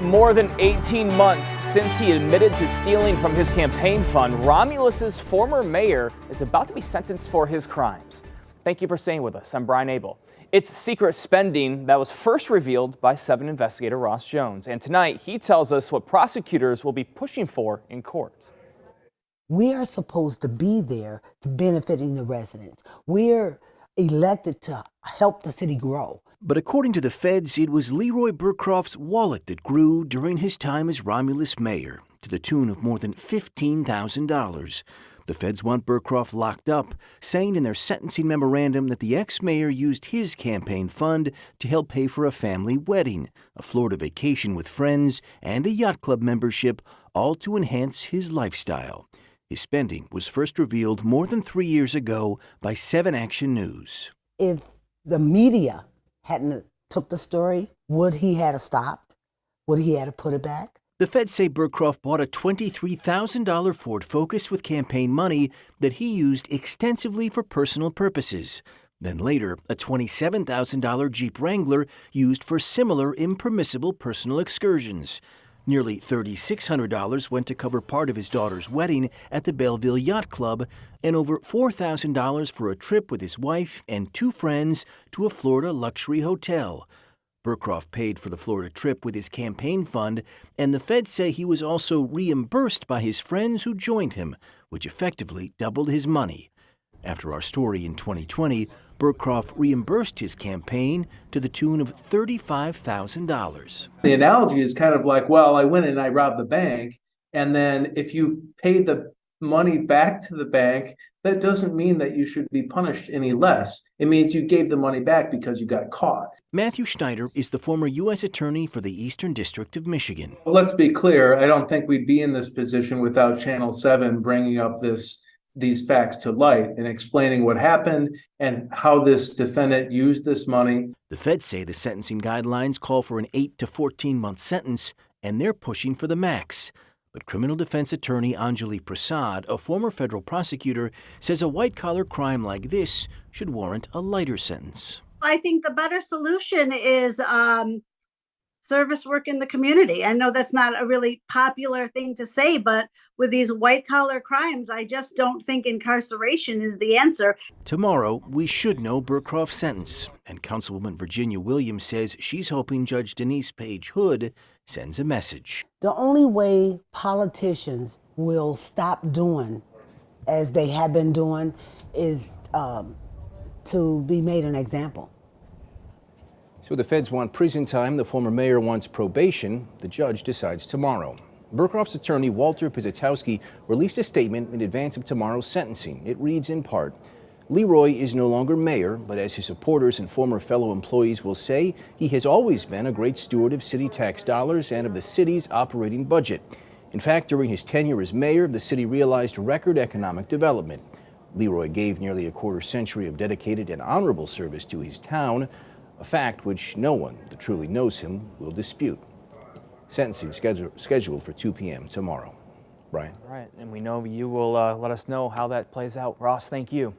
More than 18 months since he admitted to stealing from his campaign fund, Romulus's former mayor is about to be sentenced for his crimes. Thank you for staying with us. I'm Brian Abel. It's secret spending that was first revealed by 7 investigator Ross Jones. And tonight, he tells us what prosecutors will be pushing for in court. We are supposed to be there to benefiting the residents. We're elected to help the city grow. But according to the feds, it was Leroy Burcroft's wallet that grew during his time as Romulus mayor, to the tune of more than $15,000. The feds want Burcroft locked up, saying in their sentencing memorandum that the ex-mayor used his campaign fund to help pay for a family wedding, a Florida vacation with friends, and a yacht club membership, all to enhance his lifestyle. His spending was first revealed more than 3 years ago by 7 Action News. If the media hadn't took the story, would he have stopped? Would he have put it back? The feds say Burcroft bought a $23,000 Ford Focus with campaign money that he used extensively for personal purposes. Then later, a $27,000 Jeep Wrangler used for similar impermissible personal excursions. Nearly $3,600 went to cover part of his daughter's wedding at the Belleville Yacht Club, and over $4,000 for a trip with his wife and 2 friends to a Florida luxury hotel. Burcroft paid for the Florida trip with his campaign fund, and the feds say he was also reimbursed by his friends who joined him, which effectively doubled his money. After our story in 2020, Burcroft reimbursed his campaign to the tune of $35,000. The analogy is kind of like, well, I went and I robbed the bank, and then if you paid the money back to the bank, that doesn't mean that you should be punished any less. It means you gave the money back because you got caught. Matthew Schneider is the former U.S. Attorney for the Eastern District of Michigan. Let's be clear, I don't think we'd be in this position without Channel 7 bringing up these facts to light and explaining what happened and how this defendant used this money. The feds say the sentencing guidelines call for an 8 to 14-month sentence, and they're pushing for the max. But criminal defense attorney Anjali Prasad, a former federal prosecutor, says a white-collar crime like this should warrant a lighter sentence. I think the better solution is service work in the community. I know that's not a really popular thing to say, but with these white-collar crimes, I just don't think incarceration is the answer. Tomorrow, we should know Burcroft's sentence, and Councilwoman Virginia Williams says she's hoping Judge Denise Page Hood sends a message. The only way politicians will stop doing as they have been doing is to be made an example. So the feds want prison time. The former mayor wants probation. The judge decides tomorrow. Burcroft's attorney, Walter Pizatowski, released a statement in advance of tomorrow's sentencing. It reads in part, Leroy is no longer mayor, but as his supporters and former fellow employees will say, he has always been a great steward of city tax dollars and of the city's operating budget. In fact, during his tenure as mayor, the city realized record economic development. Leroy gave nearly a quarter-century of dedicated and honorable service to his town, a fact which no one that truly knows him will dispute. Sentencing scheduled for 2 p.m. tomorrow. Brian. All right, and we know you will let us know how that plays out. Ross, thank you.